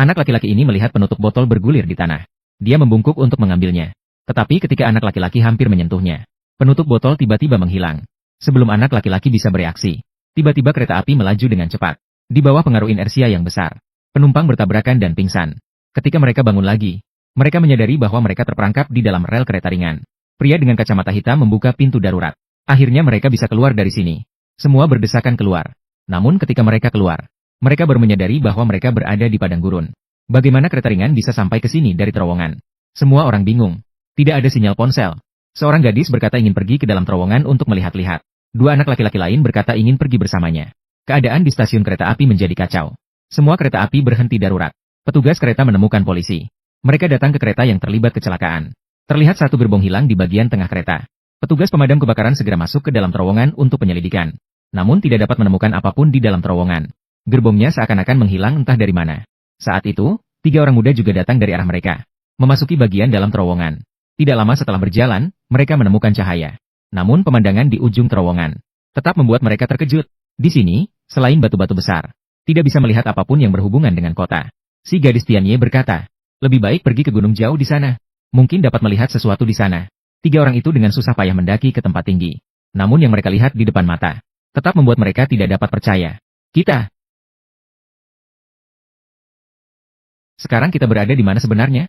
Anak laki-laki ini melihat penutup botol bergulir di tanah. Dia membungkuk untuk mengambilnya. Tetapi ketika anak laki-laki hampir menyentuhnya, penutup botol tiba-tiba menghilang. Sebelum anak laki-laki bisa bereaksi, tiba-tiba kereta api melaju dengan cepat. Di bawah pengaruh inersia yang besar, penumpang bertabrakan dan pingsan. Ketika mereka bangun lagi, mereka menyadari bahwa mereka terperangkap di dalam rel kereta ringan. Pria dengan kacamata hitam membuka pintu darurat. Akhirnya mereka bisa keluar dari sini. Semua berdesakan keluar. Namun ketika mereka keluar, mereka baru menyadari bahwa mereka berada di padang gurun. Bagaimana kereta ringan bisa sampai ke sini dari terowongan? Semua orang bingung. Tidak ada sinyal ponsel. Seorang gadis berkata ingin pergi ke dalam terowongan untuk melihat-lihat. Dua anak laki-laki lain berkata ingin pergi bersamanya. Keadaan di stasiun kereta api menjadi kacau. Semua kereta api berhenti darurat. Petugas kereta menemukan polisi. Mereka datang ke kereta yang terlibat kecelakaan. Terlihat satu gerbong hilang di bagian tengah kereta. Petugas pemadam kebakaran segera masuk ke dalam terowongan untuk penyelidikan. Namun tidak dapat menemukan apapun di dalam terowongan. Gerbongnya seakan-akan menghilang entah dari mana. Saat itu, 3 orang muda juga datang dari arah mereka. Memasuki bagian dalam terowongan. Tidak lama setelah berjalan, mereka menemukan cahaya. Namun pemandangan di ujung terowongan tetap membuat mereka terkejut. Di sini, selain batu-batu besar, tidak bisa melihat apapun yang berhubungan dengan kota. Si gadis Tianye berkata, lebih baik pergi ke gunung jauh di sana. Mungkin dapat melihat sesuatu di sana. 3 orang itu dengan susah payah mendaki ke tempat tinggi. Namun yang mereka lihat di depan mata tetap membuat mereka tidak dapat percaya. Sekarang kita berada di mana sebenarnya?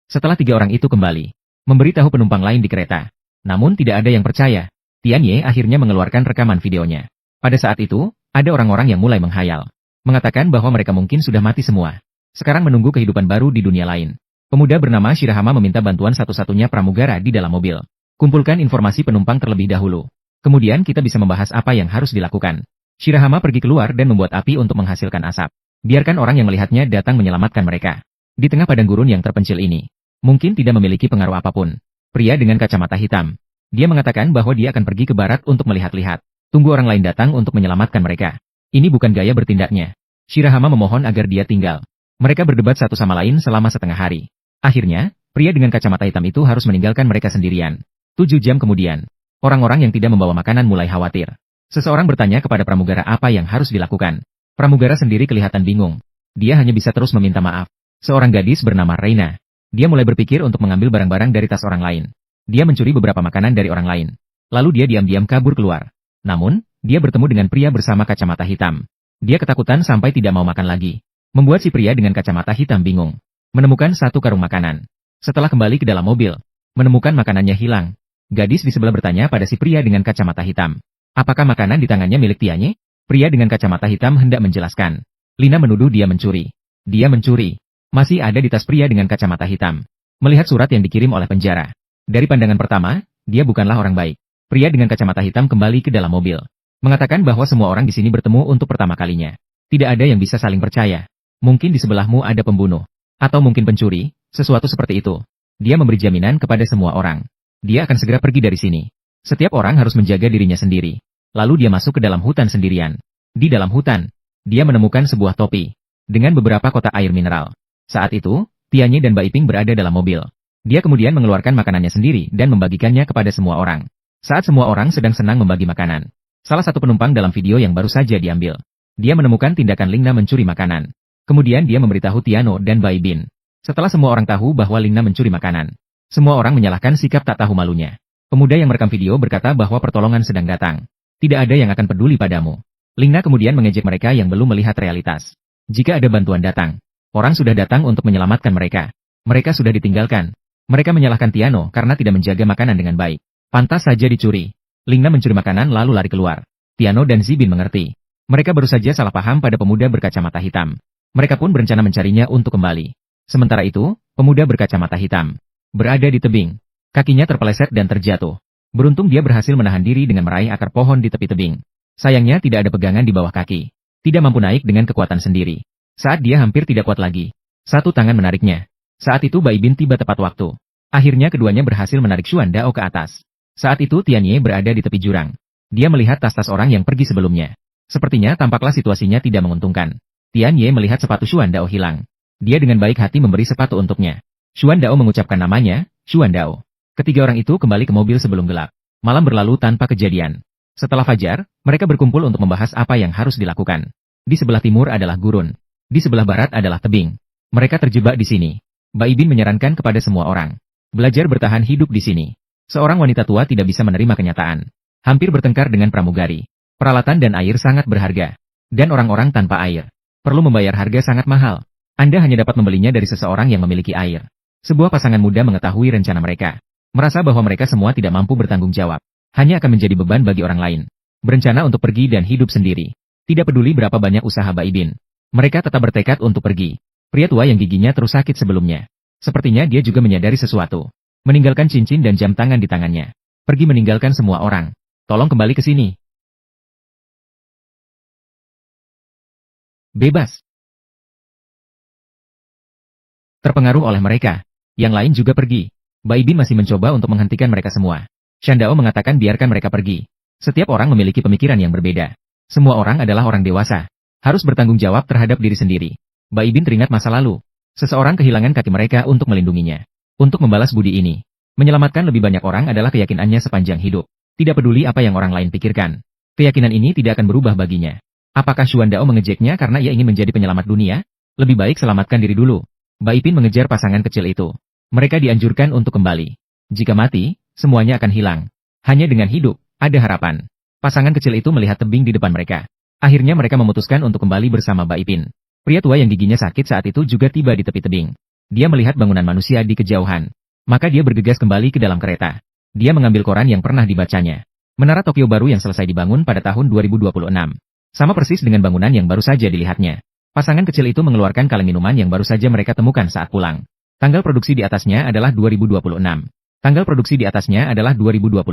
Setelah 3 orang itu kembali, memberitahu penumpang lain di kereta. Namun tidak ada yang percaya. Tianye akhirnya mengeluarkan rekaman videonya. Pada saat itu, ada orang-orang yang mulai menghayal. Mengatakan bahwa mereka mungkin sudah mati semua. Sekarang menunggu kehidupan baru di dunia lain. Pemuda bernama Shirahama meminta bantuan satu-satunya pramugara di dalam mobil. Kumpulkan informasi penumpang terlebih dahulu. Kemudian kita bisa membahas apa yang harus dilakukan. Shirahama pergi keluar dan membuat api untuk menghasilkan asap. Biarkan orang yang melihatnya datang menyelamatkan mereka. Di tengah padang gurun yang terpencil ini, mungkin tidak memiliki pengaruh apapun. Pria dengan kacamata hitam. Dia mengatakan bahwa dia akan pergi ke barat untuk melihat-lihat. Tunggu orang lain datang untuk menyelamatkan mereka. Ini bukan gaya bertindaknya. Shirahama memohon agar dia tinggal. Mereka berdebat satu sama lain selama setengah hari. Akhirnya, pria dengan kacamata hitam itu harus meninggalkan mereka sendirian. 7 jam kemudian, orang-orang yang tidak membawa makanan mulai khawatir. Seseorang bertanya kepada pramugara apa yang harus dilakukan. Pramugara sendiri kelihatan bingung. Dia hanya bisa terus meminta maaf. Seorang gadis bernama Reina. Dia mulai berpikir untuk mengambil barang-barang dari tas orang lain. Dia mencuri beberapa makanan dari orang lain. Lalu dia diam-diam kabur keluar. Namun, dia bertemu dengan pria bersama kacamata hitam. Dia ketakutan sampai tidak mau makan lagi. Membuat si pria dengan kacamata hitam bingung. Menemukan satu karung makanan. Setelah kembali ke dalam mobil, menemukan makanannya hilang. Gadis di sebelah bertanya pada si pria dengan kacamata hitam. Apakah makanan di tangannya milik Tianye? Pria dengan kacamata hitam hendak menjelaskan. Lina menuduh dia mencuri. Dia mencuri. Masih ada di tas pria dengan kacamata hitam. Melihat surat yang dikirim oleh penjara. Dari pandangan pertama, dia bukanlah orang baik. Pria dengan kacamata hitam kembali ke dalam mobil. Mengatakan bahwa semua orang di sini bertemu untuk pertama kalinya. Tidak ada yang bisa saling percaya. Mungkin di sebelahmu ada pembunuh. Atau mungkin pencuri, sesuatu seperti itu. Dia memberi jaminan kepada semua orang. Dia akan segera pergi dari sini. Setiap orang harus menjaga dirinya sendiri. Lalu dia masuk ke dalam hutan sendirian. Di dalam hutan, dia menemukan sebuah topi. Dengan beberapa kotak air mineral. Saat itu, Tianye dan Mbak Iping berada dalam mobil. Dia kemudian mengeluarkan makanannya sendiri dan membagikannya kepada semua orang. Saat semua orang sedang senang membagi makanan, salah satu penumpang dalam video yang baru saja diambil. Dia menemukan tindakan Lingna mencuri makanan. Kemudian dia memberitahu Tiano dan Bai Bin. Setelah semua orang tahu bahwa Lingna mencuri makanan, semua orang menyalahkan sikap tak tahu malunya. Pemuda yang merekam video berkata bahwa pertolongan sedang datang. Tidak ada yang akan peduli padamu. Lingna kemudian mengejek mereka yang belum melihat realitas. Jika ada bantuan datang, orang sudah datang untuk menyelamatkan mereka. Mereka sudah ditinggalkan. Mereka menyalahkan Tiano karena tidak menjaga makanan dengan baik. Pantas saja dicuri. Lingna mencuri makanan lalu lari keluar. Tiano dan Zibin mengerti. Mereka baru saja salah paham pada pemuda berkacamata hitam. Mereka pun berencana mencarinya untuk kembali. Sementara itu, pemuda berkacamata hitam berada di tebing. Kakinya terpeleset dan terjatuh. Beruntung dia berhasil menahan diri dengan meraih akar pohon di tepi tebing. Sayangnya tidak ada pegangan di bawah kaki. Tidak mampu naik dengan kekuatan sendiri. Saat dia hampir tidak kuat lagi, satu tangan menariknya. Saat itu Bai Bin tiba tepat waktu. Akhirnya keduanya berhasil menarik Xuan Dao ke atas. Saat itu Tianye berada di tepi jurang. Dia melihat tas-tas orang yang pergi sebelumnya. Sepertinya tampaklah situasinya tidak menguntungkan. Tianye melihat sepatu Xuan Dao hilang. Dia dengan baik hati memberi sepatu untuknya. Xuan Dao mengucapkan namanya, Xuan Dao. Ketiga orang itu kembali ke mobil sebelum gelap. Malam berlalu tanpa kejadian. Setelah fajar, mereka berkumpul untuk membahas apa yang harus dilakukan. Di sebelah timur adalah gurun. Di sebelah barat adalah tebing. Mereka terjebak di sini. Baibin menyarankan kepada semua orang. Belajar bertahan hidup di sini. Seorang wanita tua tidak bisa menerima kenyataan. Hampir bertengkar dengan pramugari. Peralatan dan air sangat berharga. Dan orang-orang tanpa air perlu membayar harga sangat mahal. Anda hanya dapat membelinya dari seseorang yang memiliki air. Sebuah pasangan muda mengetahui rencana mereka. Merasa bahwa mereka semua tidak mampu bertanggung jawab. Hanya akan menjadi beban bagi orang lain. Berencana untuk pergi dan hidup sendiri. Tidak peduli berapa banyak usaha Baibin. Mereka tetap bertekad untuk pergi. Pria tua yang giginya terus sakit sebelumnya. Sepertinya dia juga menyadari sesuatu. Meninggalkan cincin dan jam tangan di tangannya. Pergi meninggalkan semua orang. Tolong kembali ke sini. Bebas. Terpengaruh oleh mereka. Yang lain juga pergi. Baibin masih mencoba untuk menghentikan mereka semua. Shandao mengatakan biarkan mereka pergi. Setiap orang memiliki pemikiran yang berbeda. Semua orang adalah orang dewasa. Harus bertanggung jawab terhadap diri sendiri. Baibin teringat masa lalu. Seseorang kehilangan kaki mereka untuk melindunginya. Untuk membalas budi ini. Menyelamatkan lebih banyak orang adalah keyakinannya sepanjang hidup. Tidak peduli apa yang orang lain pikirkan. Keyakinan ini tidak akan berubah baginya. Apakah Xuandao mengejeknya karena ia ingin menjadi penyelamat dunia? Lebih baik selamatkan diri dulu. Baibin mengejar pasangan kecil itu. Mereka dianjurkan untuk kembali. Jika mati, semuanya akan hilang. Hanya dengan hidup, ada harapan. Pasangan kecil itu melihat tebing di depan mereka. Akhirnya mereka memutuskan untuk kembali bersama Baibin. Pria tua yang giginya sakit saat itu juga tiba di tepi tebing. Dia melihat bangunan manusia di kejauhan. Maka dia bergegas kembali ke dalam kereta. Dia mengambil koran yang pernah dibacanya. Menara Tokyo baru yang selesai dibangun pada tahun 2026. Sama persis dengan bangunan yang baru saja dilihatnya. Pasangan kecil itu mengeluarkan kaleng minuman yang baru saja mereka temukan saat pulang. Tanggal produksi di atasnya adalah 2026. Tanggal produksi di atasnya adalah 2026.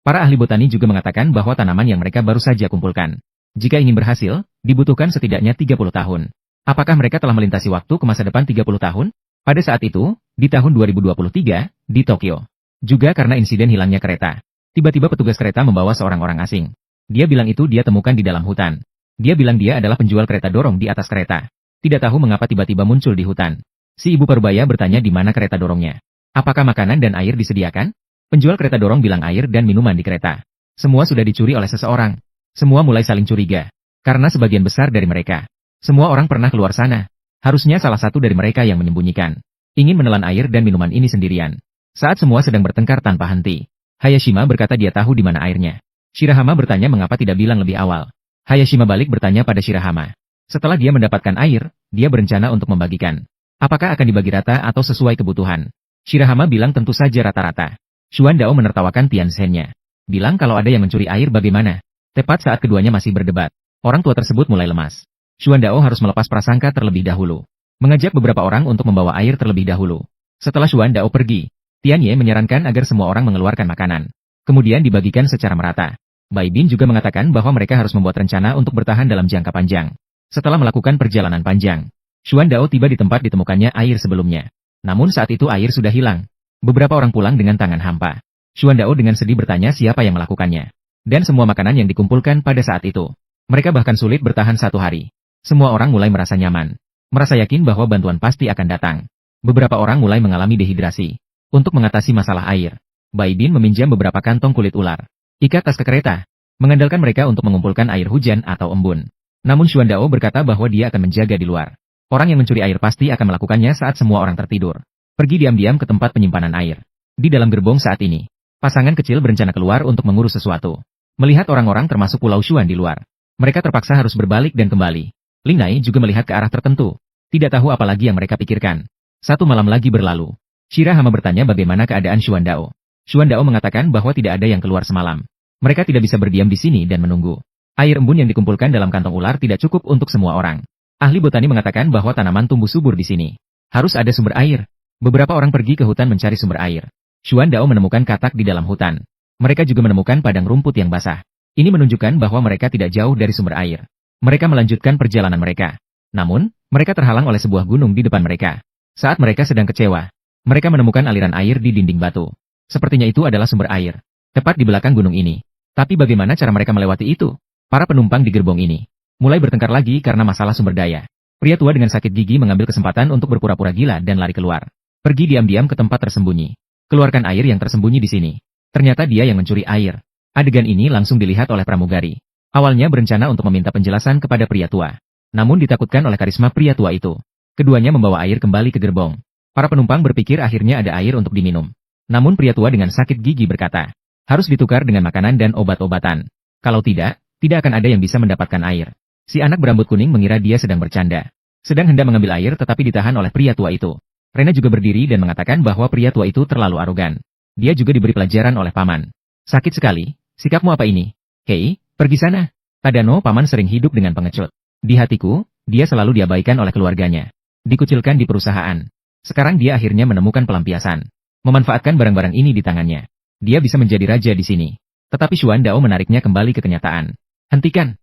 Para ahli botani juga mengatakan bahwa tanaman yang mereka baru saja kumpulkan. Jika ingin berhasil, dibutuhkan setidaknya 30 tahun. Apakah mereka telah melintasi waktu ke masa depan 30 tahun? Pada saat itu, di tahun 2023, di Tokyo. Juga karena insiden hilangnya kereta. Tiba-tiba petugas kereta membawa seorang orang asing. Dia bilang itu dia temukan di dalam hutan. Dia bilang dia adalah penjual kereta dorong di atas kereta. Tidak tahu mengapa tiba-tiba muncul di hutan. Si ibu parubaya bertanya di mana kereta dorongnya. Apakah makanan dan air disediakan? Penjual kereta dorong bilang air dan minuman di kereta. Semua sudah dicuri oleh seseorang. Semua mulai saling curiga. Karena sebagian besar dari mereka. Semua orang pernah keluar sana. Harusnya salah satu dari mereka yang menyembunyikan. Ingin menelan air dan minuman ini sendirian. Saat semua sedang bertengkar tanpa henti. Hayashima berkata dia tahu di mana airnya. Shirahama bertanya mengapa tidak bilang lebih awal. Hayashima balik bertanya pada Shirahama. Setelah dia mendapatkan air, dia berencana untuk membagikan. Apakah akan dibagi rata atau sesuai kebutuhan? Shirahama bilang tentu saja rata-rata. Xuandao menertawakan Tianzhen-nya. Bilang kalau ada yang mencuri air bagaimana? Tepat saat keduanya masih berdebat. Orang tua tersebut mulai lemas. Xuandao harus melepas prasangka terlebih dahulu. Mengajak beberapa orang untuk membawa air terlebih dahulu. Setelah Xuandao pergi, Tianye menyarankan agar semua orang mengeluarkan makanan. Kemudian dibagikan secara merata. Baibin juga mengatakan bahwa mereka harus membuat rencana untuk bertahan dalam jangka panjang. Setelah melakukan perjalanan panjang, Xuandao tiba di tempat ditemukannya air sebelumnya. Namun saat itu air sudah hilang. Beberapa orang pulang dengan tangan hampa. Xuandao dengan sedih bertanya siapa yang melakukannya. Dan semua makanan yang dikumpulkan pada saat itu. Mereka bahkan sulit bertahan 1 hari. Semua orang mulai merasa nyaman. Merasa yakin bahwa bantuan pasti akan datang. Beberapa orang mulai mengalami dehidrasi. Untuk mengatasi masalah air, Baibin meminjam beberapa kantong kulit ular. Ikat tas ke kereta. Mengandalkan mereka untuk mengumpulkan air hujan atau embun. Namun Xuandao berkata bahwa dia akan menjaga di luar. Orang yang mencuri air pasti akan melakukannya saat semua orang tertidur. Pergi diam-diam ke tempat penyimpanan air. Di dalam gerbong saat ini, pasangan kecil berencana keluar untuk mengurus sesuatu. Melihat orang-orang termasuk Pulau Xuan di luar. Mereka terpaksa harus berbalik dan kembali. Ling Nai juga melihat ke arah tertentu. Tidak tahu apa lagi yang mereka pikirkan. 1 malam lagi berlalu. Shirahama bertanya bagaimana keadaan Xuandao. Xuandao mengatakan bahwa tidak ada yang keluar semalam. Mereka tidak bisa berdiam di sini dan menunggu. Air embun yang dikumpulkan dalam kantong ular tidak cukup untuk semua orang. Ahli botani mengatakan bahwa tanaman tumbuh subur di sini. Harus ada sumber air. Beberapa orang pergi ke hutan mencari sumber air. Xuandao menemukan katak di dalam hutan. Mereka juga menemukan padang rumput yang basah. Ini menunjukkan bahwa mereka tidak jauh dari sumber air. Mereka melanjutkan perjalanan mereka. Namun, mereka terhalang oleh sebuah gunung di depan mereka. Saat mereka sedang kecewa, mereka menemukan aliran air di dinding batu. Sepertinya itu adalah sumber air. Tepat di belakang gunung ini. Tapi bagaimana cara mereka melewati itu? Para penumpang di gerbong ini mulai bertengkar lagi karena masalah sumber daya. Pria tua dengan sakit gigi mengambil kesempatan untuk berpura-pura gila dan lari keluar. Pergi diam-diam ke tempat tersembunyi. Keluarkan air yang tersembunyi di sini. Ternyata dia yang mencuri air. Adegan ini langsung dilihat oleh pramugari. Awalnya berencana untuk meminta penjelasan kepada pria tua. Namun ditakutkan oleh karisma pria tua itu. Keduanya membawa air kembali ke gerbong. Para penumpang berpikir akhirnya ada air untuk diminum. Namun pria tua dengan sakit gigi berkata, harus ditukar dengan makanan dan obat-obatan. Kalau tidak akan ada yang bisa mendapatkan air. Si anak berambut kuning mengira dia sedang bercanda. Sedang hendak mengambil air tetapi ditahan oleh pria tua itu. Rena juga berdiri dan mengatakan bahwa pria tua itu terlalu arogan. Dia juga diberi pelajaran oleh paman. Sakit sekali, sikapmu apa ini? Hei, pergi sana. Tadano, paman sering hidup dengan pengecut. Di hatiku, dia selalu diabaikan oleh keluarganya. Dikucilkan di perusahaan. Sekarang dia akhirnya menemukan pelampiasan. Memanfaatkan barang-barang ini di tangannya. Dia bisa menjadi raja di sini. Tetapi Xuan Dao menariknya kembali ke kenyataan. Hentikan.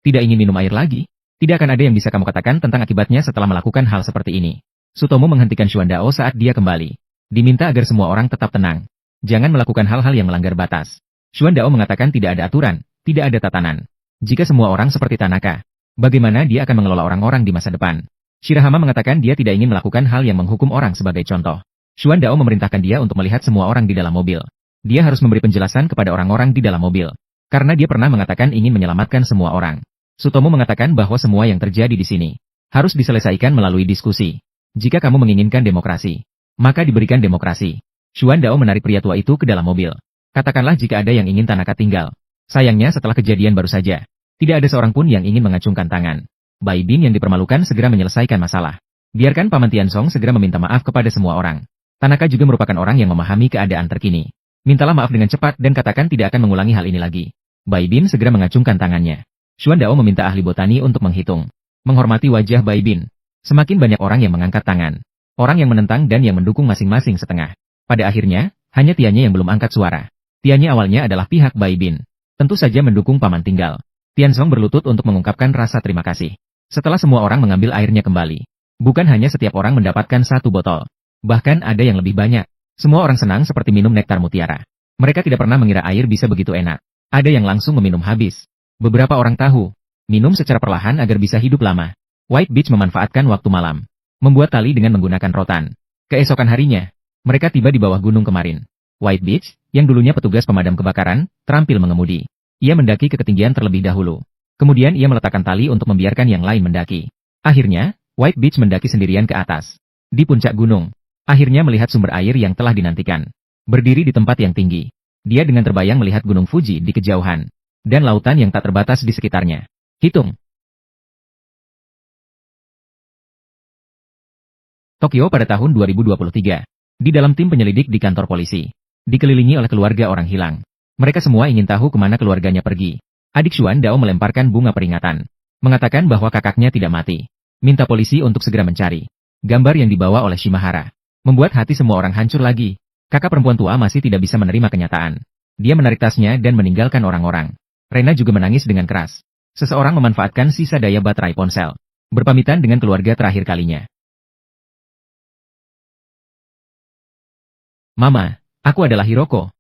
Tidak ingin minum air lagi? Tidak akan ada yang bisa kamu katakan tentang akibatnya setelah melakukan hal seperti ini. Sutomo menghentikan Xuan Dao saat dia kembali. Diminta agar semua orang tetap tenang. Jangan melakukan hal-hal yang melanggar batas. Xuan Dao mengatakan tidak ada aturan, tidak ada tatanan. Jika semua orang seperti Tanaka, bagaimana dia akan mengelola orang-orang di masa depan? Shirahama mengatakan dia tidak ingin melakukan hal yang menghukum orang sebagai contoh. Xuan Dao memerintahkan dia untuk melihat semua orang di dalam mobil. Dia harus memberi penjelasan kepada orang-orang di dalam mobil. Karena dia pernah mengatakan ingin menyelamatkan semua orang. Sutomo mengatakan bahwa semua yang terjadi di sini harus diselesaikan melalui diskusi. Jika kamu menginginkan demokrasi, maka diberikan demokrasi. Xuan Dao menarik pria tua itu ke dalam mobil. Katakanlah jika ada yang ingin Tanaka tinggal. Sayangnya setelah kejadian baru saja, tidak ada seorang pun yang ingin mengacungkan tangan. Bai Bin yang dipermalukan segera menyelesaikan masalah. Biarkan Paman Tiansong segera meminta maaf kepada semua orang. Tanaka juga merupakan orang yang memahami keadaan terkini. Mintalah maaf dengan cepat dan katakan tidak akan mengulangi hal ini lagi. Bai Bin segera mengacungkan tangannya. Xuan Dao meminta ahli botani untuk menghitung. Menghormati wajah Bai Bin. Semakin banyak orang yang mengangkat tangan. Orang yang menentang dan yang mendukung masing-masing setengah. Pada akhirnya, hanya Tianye yang belum angkat suara. Tianye awalnya adalah pihak Bai Bin. Tentu saja mendukung Paman Tinggal. Tiansong berlutut untuk mengungkapkan rasa terima kasih. Setelah semua orang mengambil airnya kembali. Bukan hanya setiap orang mendapatkan satu botol. Bahkan ada yang lebih banyak. Semua orang senang seperti minum nektar mutiara. Mereka tidak pernah mengira air bisa begitu enak. Ada yang langsung meminum habis. Beberapa orang tahu. Minum secara perlahan agar bisa hidup lama. White Beach memanfaatkan waktu malam. Membuat tali dengan menggunakan rotan. Keesokan harinya, mereka tiba di bawah gunung kemarin. White Beach, yang dulunya petugas pemadam kebakaran, terampil mengemudi. Ia mendaki ke ketinggian terlebih dahulu. Kemudian ia meletakkan tali untuk membiarkan yang lain mendaki. Akhirnya, White Beach mendaki sendirian ke atas. Di puncak gunung, akhirnya melihat sumber air yang telah dinantikan. Berdiri di tempat yang tinggi. Dia dengan terbayang melihat gunung Fuji di kejauhan. Dan lautan yang tak terbatas di sekitarnya. Hitung. Tokyo pada tahun 2023. Di dalam tim penyelidik di kantor polisi. Dikelilingi oleh keluarga orang hilang. Mereka semua ingin tahu kemana keluarganya pergi. Adik Xuan Dao melemparkan bunga peringatan. Mengatakan bahwa kakaknya tidak mati. Minta polisi untuk segera mencari. Gambar yang dibawa oleh Shimahara. Membuat hati semua orang hancur lagi. Kakak perempuan tua masih tidak bisa menerima kenyataan. Dia menarik tasnya dan meninggalkan orang-orang. Rena juga menangis dengan keras. Seseorang memanfaatkan sisa daya baterai ponsel. Berpamitan dengan keluarga terakhir kalinya. Mama, aku adalah Hiroko.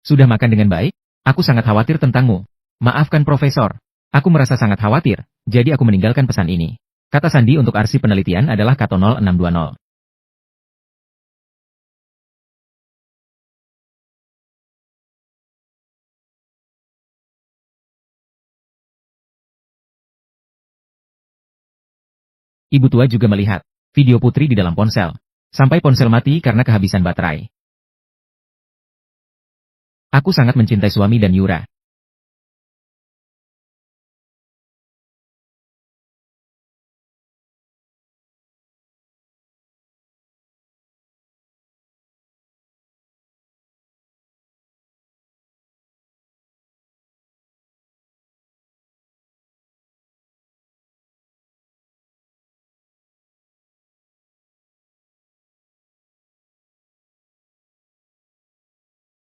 Sudah makan dengan baik? Aku sangat khawatir tentangmu. Maafkan Profesor. Aku merasa sangat khawatir, jadi aku meninggalkan pesan ini. Kata sandi untuk arsip penelitian adalah Kato 0620. Ibu tua juga melihat video putri di dalam ponsel. Sampai ponsel mati karena kehabisan baterai. Aku sangat mencintai suami dan Yura.